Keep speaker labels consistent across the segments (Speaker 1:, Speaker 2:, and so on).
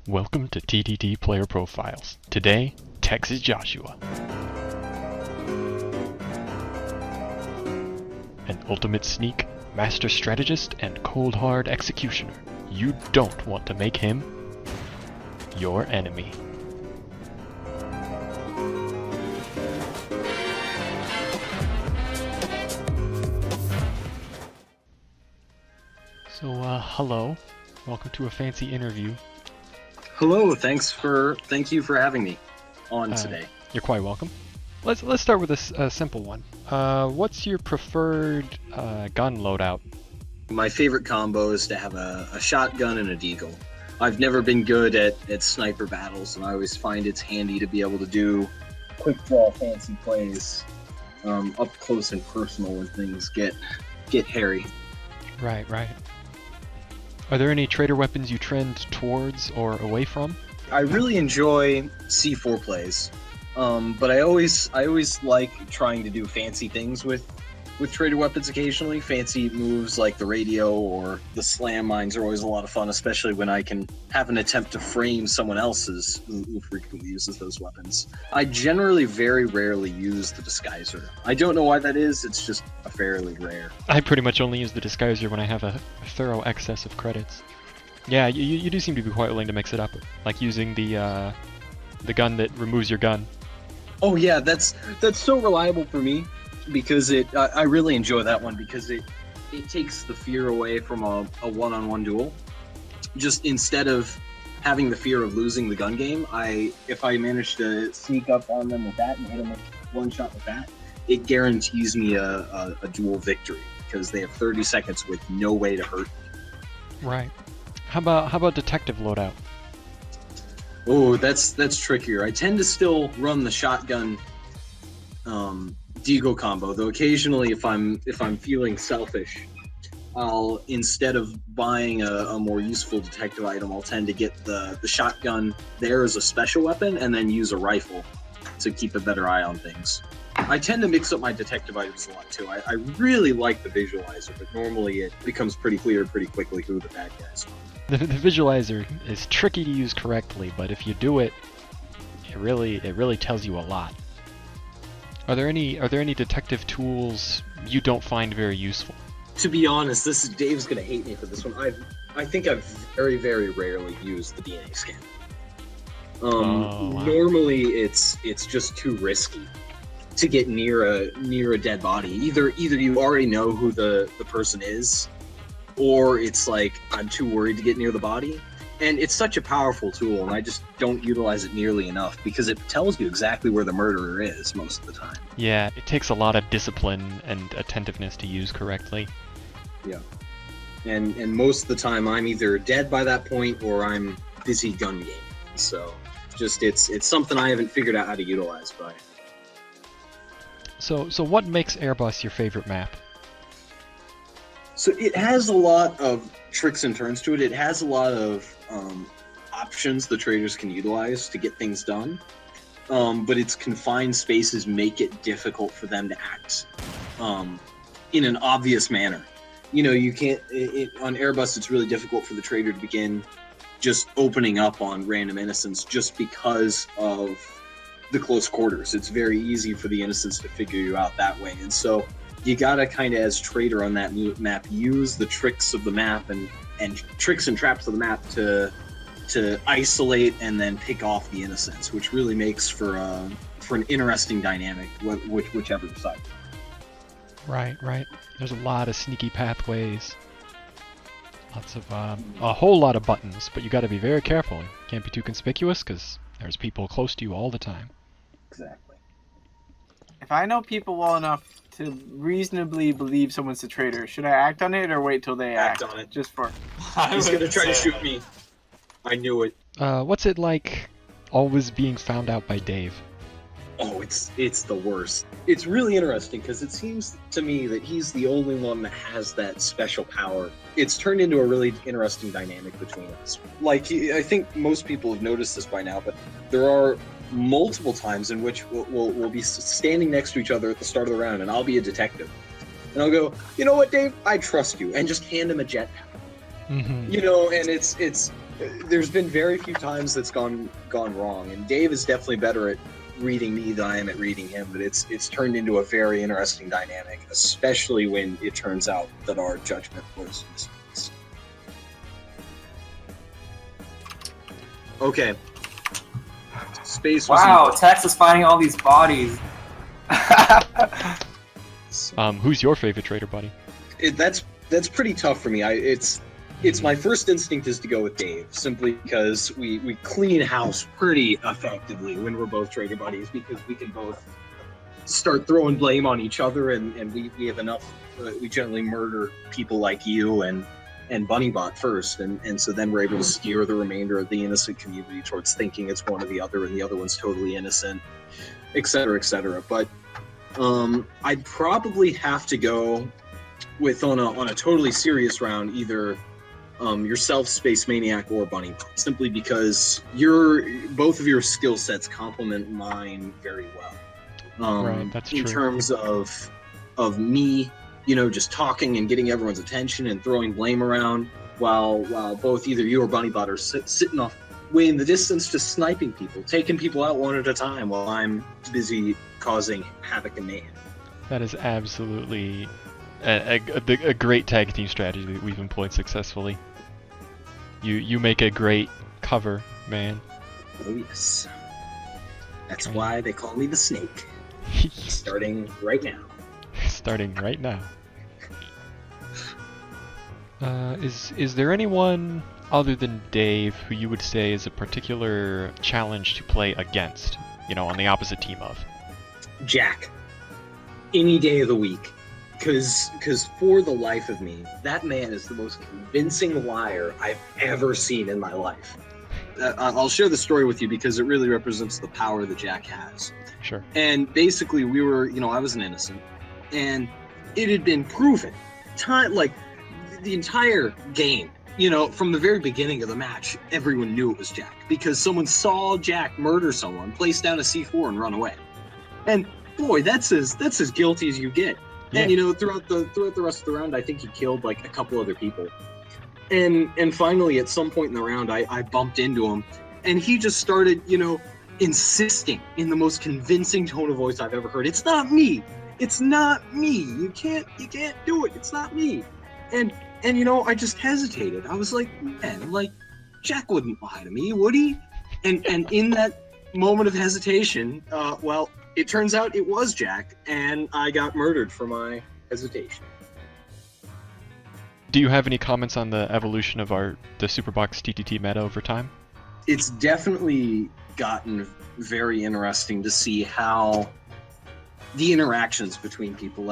Speaker 1: Welcome to TTT Player Profiles. Today, Texasjoshua. An ultimate sneak, master strategist, and cold hard executioner. You don't want to make him your enemy. So, hello. Welcome to a fancy interview.
Speaker 2: Hello, thank you for having me on today.
Speaker 1: You're quite welcome. Let's start with a simple one. What's your preferred gun loadout?
Speaker 2: My favorite combo is to have a shotgun and a deagle. I've never been good at sniper battles, and I always find it's handy to be able to do quick draw fancy plays up close and personal when things get hairy.
Speaker 1: Right. Are there any trader weapons you trend towards or away from?
Speaker 2: I really enjoy C4 plays, but I always like trying to do fancy things with trader weapons occasionally. Fancy moves like the radio or the slam mines are always a lot of fun, especially when I can have an attempt to frame someone else's who frequently uses those weapons. I generally very rarely use the disguiser. I don't know why that is, it's just a fairly rare.
Speaker 1: I pretty much only use the disguiser when I have a thorough excess of credits. Yeah, you do seem to be quite willing to mix it up, like using the gun that removes your gun.
Speaker 2: Oh yeah, that's so reliable for me. Because I really enjoy that one because it takes the fear away from a one-on-one duel. Just instead of having the fear of losing the gun game, if I manage to sneak up on them with that and hit them with one shot with that, it guarantees me a duel victory because they have 30 seconds with no way to hurt me.
Speaker 1: Right. How about detective loadout?
Speaker 2: Oh, that's trickier. I tend to still run the shotgun deagle combo, though occasionally if I'm feeling selfish, I'll, instead of buying a more useful detective item, I'll tend to get the shotgun there as a special weapon and then use a rifle to keep a better eye on things. I tend to mix up my detective items a lot too. I really like the visualizer, but normally it becomes pretty clear pretty quickly who the bad guys are.
Speaker 1: The visualizer is tricky to use correctly, but if you do it, it really tells you a lot. Are there any detective tools you don't find very useful?
Speaker 2: To be honest, Dave's gonna hate me for this one. I think I've very, very rarely used the DNA scan.
Speaker 1: Wow.
Speaker 2: Normally it's just too risky to get near a dead body. Either you already know who the person is, or it's like I'm too worried to get near the body. And it's such a powerful tool, and I just don't utilize it nearly enough because it tells you exactly where the murderer is most of the time.
Speaker 1: Yeah, it takes a lot of discipline and attentiveness to use correctly.
Speaker 2: Yeah. And most of the time I'm either dead by that point or I'm busy gun gaming. So just it's something I haven't figured out how to utilize by.
Speaker 1: So what makes Airbus your favorite map?
Speaker 2: So it has a lot of tricks and turns to it. It has a lot of options the traders can utilize to get things done, but its confined spaces make it difficult for them to act in an obvious manner. You know, you can't on Airbus. It's really difficult for the trader to begin just opening up on random innocents just because of the close quarters. It's very easy for the innocents to figure you out that way, and so you gotta kind of, as trader on that map, use the tricks of the map and tricks and traps of the map to isolate and then pick off the innocents, which really makes for an interesting dynamic, whichever side.
Speaker 1: Right. There's a lot of sneaky pathways. Lots of a whole lot of buttons, but you got to be very careful. You can't be too conspicuous because there's people close to you all the time.
Speaker 2: Exactly.
Speaker 3: If I know people well enough to reasonably believe someone's a traitor, should I act on it or wait till they act
Speaker 2: on it?
Speaker 3: Just for...
Speaker 2: He's gonna try to shoot me. I knew it.
Speaker 1: What's it like always being found out by Dave?
Speaker 2: Oh, it's the worst. It's really interesting because it seems to me that he's the only one that has that special power. It's turned into a really interesting dynamic between us. Like, I think most people have noticed this by now, but there are multiple times in which we'll be standing next to each other at the start of the round, and I'll be a detective. And I'll go, you know what, Dave? I trust you, and just hand him a jetpack.
Speaker 1: Mm-hmm.
Speaker 2: You know, and it's there's been very few times that's gone wrong, and Dave is definitely better at reading me than I am at reading him. But it's turned into a very interesting dynamic, especially when it turns out that our judgment was misplaced. Okay. Space.
Speaker 4: Wow, Tex is finding all these bodies.
Speaker 1: Who's your favorite traitor, buddy?
Speaker 2: That's pretty tough for me. It's my first instinct is to go with Dave, simply because we clean house pretty effectively when we're both traitor buddies, because we can both start throwing blame on each other, and we have enough. We generally murder people like you and Bunnybot first, and so then we're able to steer the remainder of the innocent community towards thinking it's one or the other, and the other one's totally innocent, etc., etc. But I'd probably have to go with on a totally serious round, either yourself, SpaceManiac, or Bunnybot, simply because both of your skill sets complement mine very well.
Speaker 1: Right, that's true.
Speaker 2: In terms of me, just talking and getting everyone's attention and throwing blame around, while both either you or Bunnybot are sitting off way in the distance, just sniping people, taking people out one at a time, while I'm busy causing havoc and mayhem.
Speaker 1: That is absolutely a great tag team strategy that we've employed successfully. You make a great cover, man.
Speaker 2: Oh yes. That's why they call me the Snake. Starting right now.
Speaker 1: Starting right now. Is there anyone other than Dave who you would say is a particular challenge to play against? On the opposite team of?
Speaker 2: Jack. Any day of the week. Because for the life of me, that man is the most convincing liar I've ever seen in my life. I'll share the story with you because it really represents the power that Jack has.
Speaker 1: Sure.
Speaker 2: And basically, we were, I was an innocent, and it had been proven, the entire game, from the very beginning of the match, everyone knew it was Jack because someone saw Jack murder someone, place down a C4, and run away. And boy, that's as guilty as you get. Yeah. And throughout the rest of the round, I think he killed like a couple other people. And finally, at some point in the round, I bumped into him, and he just started, insisting in the most convincing tone of voice I've ever heard. It's not me. It's not me. You can't do it. It's not me. And I just hesitated. I was like, man, Jack wouldn't lie to me, would he? And in that moment of hesitation, it turns out it was Jack, and I got murdered for my hesitation.
Speaker 1: Do you have any comments on the evolution of the Superbox TTT meta over time?
Speaker 2: It's definitely gotten very interesting to see how the interactions between people,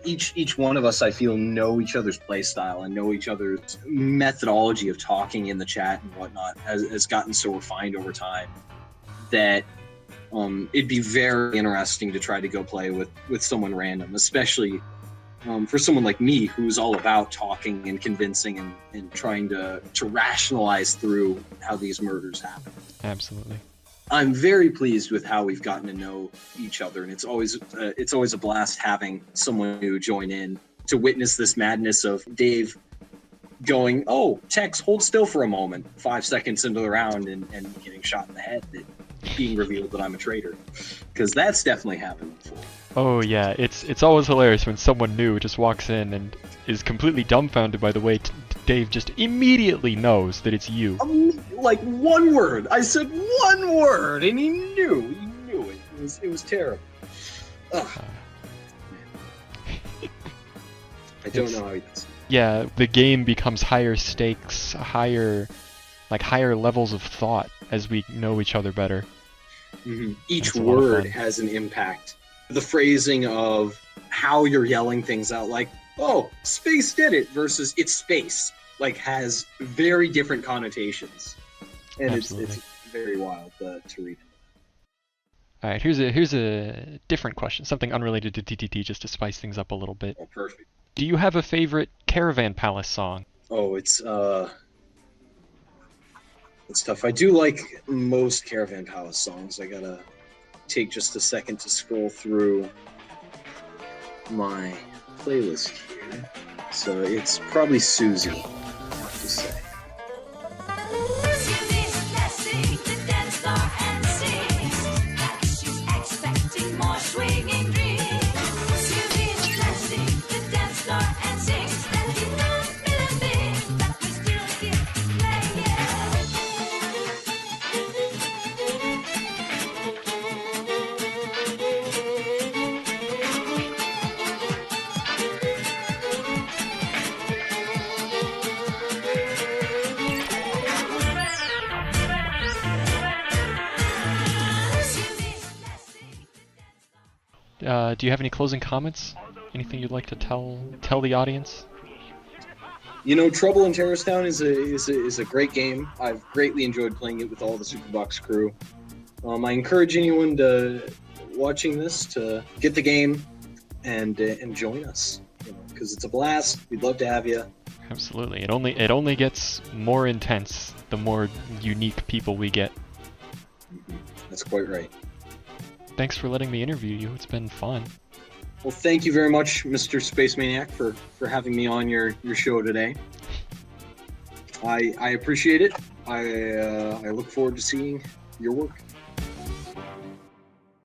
Speaker 2: each one of us, I feel, know each other's play style and know each other's methodology of talking in the chat and whatnot has gotten so refined over time that it'd be very interesting to try to go play with someone random, especially for someone like me who's all about talking and convincing and trying to rationalize through how these murders happen.
Speaker 1: Absolutely.
Speaker 2: I'm very pleased with how we've gotten to know each other, and it's always a blast having someone new join in to witness this madness of Dave going, "Oh, Tex, hold still for a moment," 5 seconds into the round and getting shot in the head, being revealed that I'm a traitor, because that's definitely happened before.
Speaker 1: Oh yeah, it's always hilarious when someone new just walks in and is completely dumbfounded by the way Dave just immediately knows that it's you.
Speaker 2: Like one word, I said one word, and he knew it. It was terrible. Ugh. I don't know how he does it.
Speaker 1: Yeah, the game becomes higher stakes, higher levels of thought as we know each other better.
Speaker 2: Mm-hmm. Each word has an impact. The phrasing of how you're yelling things out, like, "Oh, space did it," versus "it's space," has very different connotations, and it's very wild to read.
Speaker 1: All right, here's a different question, something unrelated to TTT, just to spice things up a little bit.
Speaker 2: Oh, perfect.
Speaker 1: Do you have a favorite Caravan Palace song?
Speaker 2: Oh, it's tough. I do like most Caravan Palace songs. I gotta take just a second to scroll through my playlist here. So it's probably Susie, I have to say.
Speaker 1: do you have any closing comments? Anything you'd like to tell the audience?
Speaker 2: You know, Trouble in Terrorist Town is a great game. I've greatly enjoyed playing it with all the Superbox crew. I encourage anyone watching this to get the game and join us, because it's a blast. We'd love to have you.
Speaker 1: Absolutely. It only gets more intense the more unique people we get.
Speaker 2: That's quite right.
Speaker 1: Thanks for letting me interview you. It's been fun.
Speaker 2: Well, thank you very much, Mr. SpaceManiac, for having me on your show today. I appreciate it. I look forward to seeing your work.